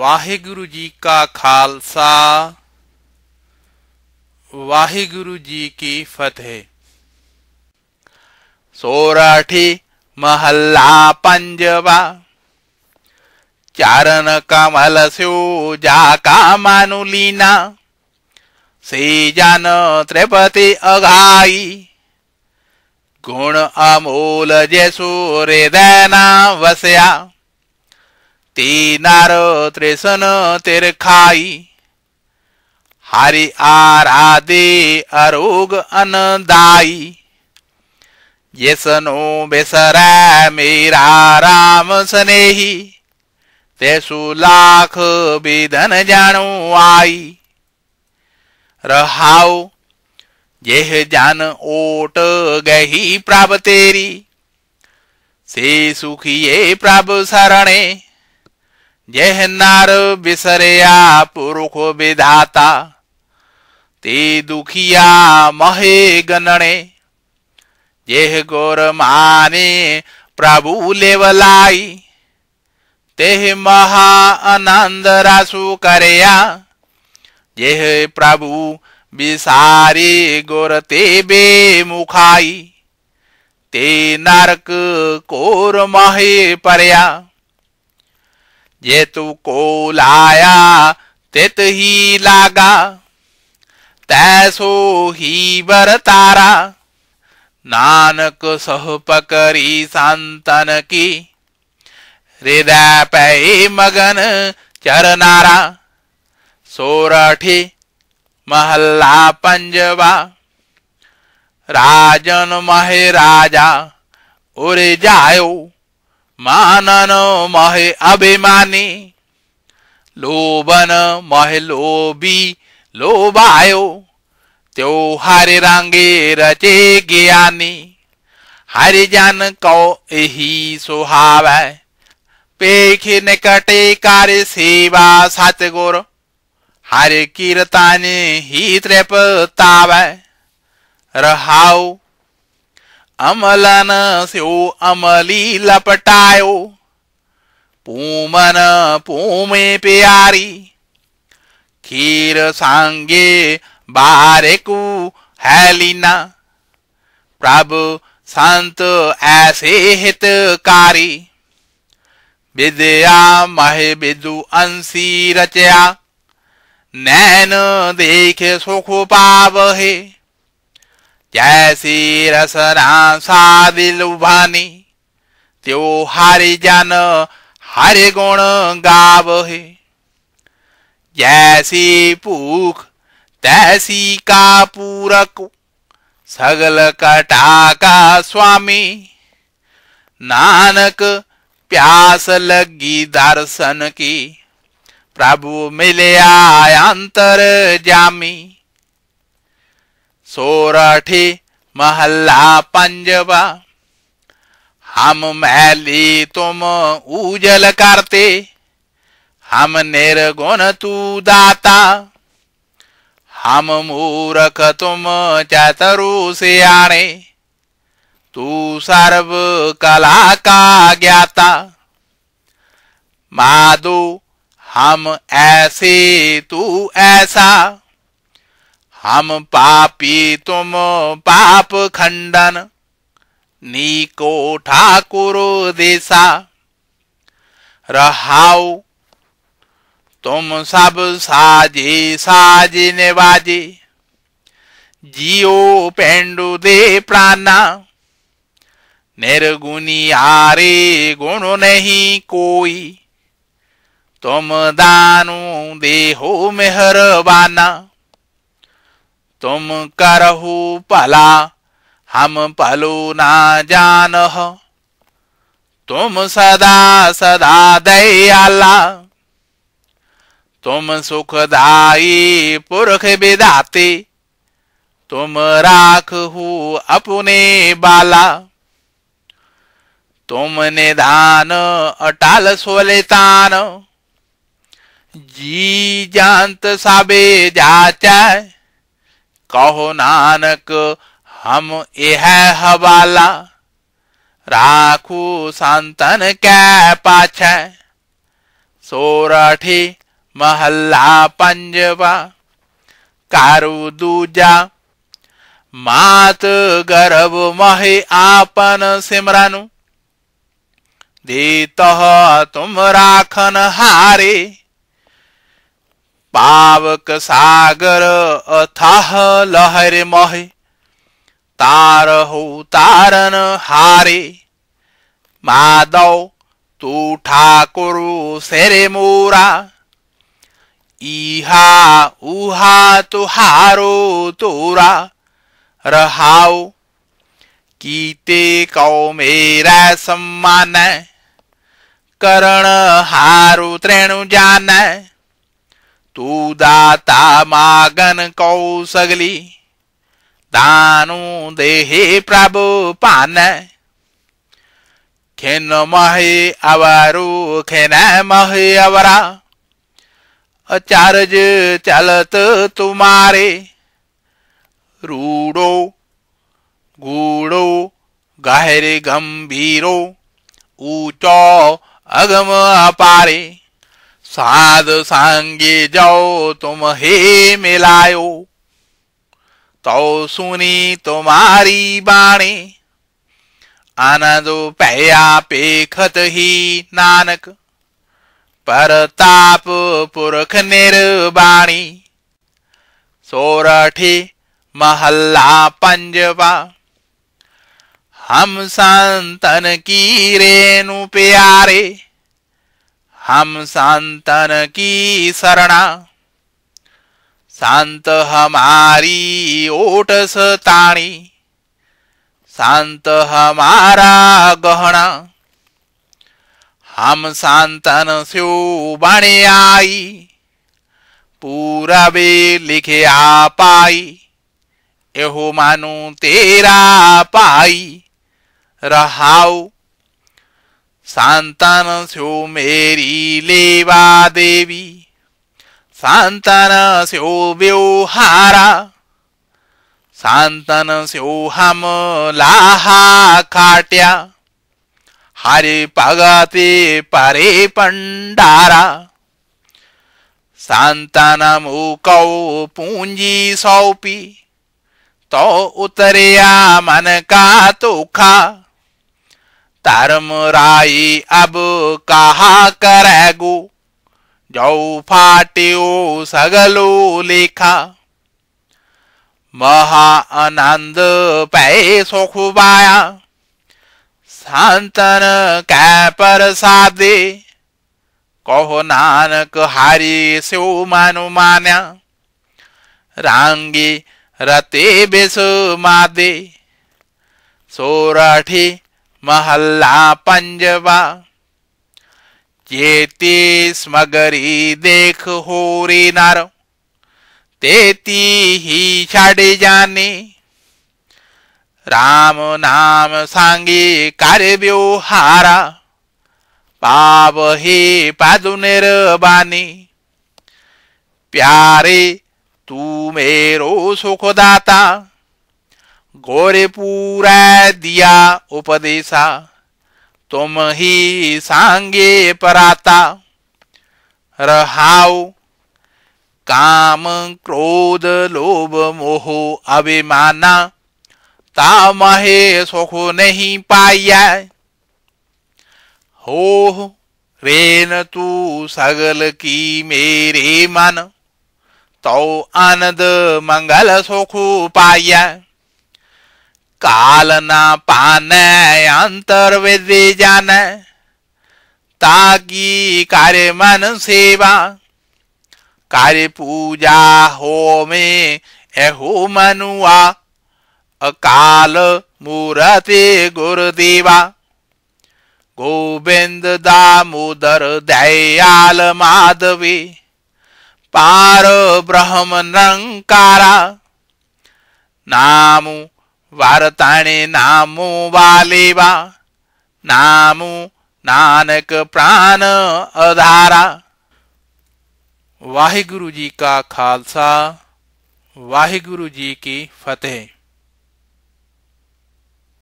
वाहिगुरु जी का खालसा वाहिगुरु जी की फतेह। सोरठी महल्ला पंजवा चारण कमल स्यो जाका मानुलीना से जान त्रिपति अघाई गुण अमोल जैसो हृदयना वसया तीनार त्रिसन तिरखाई हरि आराधे अरोग अनदाई जैसनो बेसरा मेरा राम स्नेही तैसु लाख विधन जानो आई रहाओ यह जान ओट गही प्रभ तेरी से सुखिए प्रभ शरणे यह नार बिसरया पुरुष विधाता ते दुखिया महे गणने यह गौर माने प्रभु लेवलाई तेह महा आनंद रासु करया यह प्रभु बिसारे गौर ते बेमुखाई ते नरक कोर महे परया ये तू को लाया तित ही लागा तैसो ही बरतारा नानक सह पकरी संतन की हृदय पे मगन चरनारा। सोरठी महल्ला पंजवा राजन महाराजा उर जायो मानन महे अभिमानी लोभन महे लोभी लोभायो त्यो हरि रंगे रचे ज्ञानी हरि जन को यही सुहावै पेख निकटे कार्य सेवा सतगुर हरि कीर्तन ही तृप्तावै रहाओ अमलन स्यो अमली लपटायो पूमन पूमे प्यारी खीर सांगे बारेकु हैलीना प्रभु संत ऐसे हितकारी विद्या महे विदु अंसी रचया नैन देखे सुख पावहे जैसी रसना सादि लुभानी त्यो हरि जन हरि गुण गावहे जैसी भूख तैसी का पूरक सगल कटा का स्वामी नानक प्यास लगी दर्शन की प्रभु मिलया अंतर जामी। सोरठी महल्ला पंजवा हम मैली तुम उजल करते हम निर्गुण तू दाता हम मूर्ख तुम चतुरु सियाणे तू सर्व कला का ज्ञाता माधु हम ऐसे तू ऐसा हम पापी तुम पाप खंडन नीको ठाकुर देसा रहाओ तुम सब साजे साजने बाजे जियो पेंडु दे प्राणा निर्गुणी आरे गुण नहीं कोई तुम दानु देहो मेहरबाना तुम करहु भला हम भलो ना जानह तुम सदा सदा दयाला तुम सुखदाई पुरख विधाते तुम राखहु अपने बाला तुम निधान अटाल सोलेतान जी जानत साबे जाचा कहो नानक हम यह हवाला राखू संतन कै पाछै सोरठी महला पंजवा। कारु दूजा मात गर्भ महे आपन सिमरनु। देत तुम राखन हारे। पावक सागर अथाह लहर मोहे। तारहु तारन हारे। माधव तू ठाकुर सेरे मोरा। इहा उहा तुहारो तोरा। रहाओ कीते कौ मेरा सम्मान। करण हारु त्रेणु जान। तू दाता मागन कौ सगली। दानु देहे प्रभु पान। खेन महे अवरु खेन महे अवरा। अचारज चलत तुम्हारे। रूडो गूढ़ो गहरे गंभीरो। ऊंचो अगम अपारे। साध सांगे जाओ तुम हे मिलायो। तो सुनी तुम्हारी बाणी। आनंदो पया पेखत ही नानक। परताप पुरख निर्वाणी। सोरठी महला पंजवा। हम संतन की रेणु प्यारे। हम संतन की शरणा। संत हमारी ओट सताणी। संत हमारा गहना। हम संतन स्यो बणे आई। पूरा वे लिखे पाई। एहो मानू तेरा पाई। रहाओ संतन स्यो मेरी लेवा देवी। संतन स्यो व्यवहारा। संतन स्यो हम लाहा खाट्या। हरे भगते परे पंडारा। संतन मुकौ पूंजी सौंपी। तो उतरिया मन का तोखा। धर्म राई अब कहा करेगो। जो फाट्यो सगलो लेखा। महा आनंद पै सुखबाया। संतन कै प्रसादे। कहो नानक हरि स्यो मानु मान्या। रांगे रते बेस मादे। सोरठी महला पंजवा। जेती स्मगरी देख होरी नर। तेती ही छाड़ जाने। राम नाम सांगे कर व्यवहारा। पावहे पादु निर्वाणी। प्यारे तू मेरो सुखदाता। गोरे पूरा दिया उपदेशा। तुम ही सांगे पराता। रहाओ काम क्रोध लोभ मोह अभिमाना। तामहे सुख नहीं पाया। हो रेन तू सगल की मेरे मन। तो आनंद मंगल सुख पाया। काल ना पाने अंतर वेदे जाने। ताकि कार्य मन सेवा। कार्य पूजा हो में एहो मनुआ। अकाल मूरते गुरुदेवा। गोविंद दामोदर दयाल माधवी। पार ब्रह्म निरंकारा। नामु वारताणे नामो वालेवा। नामु नानक प्राण आधारा। वाहिगुरु जी का खालसा। वाहिगुरु जी की फतेह।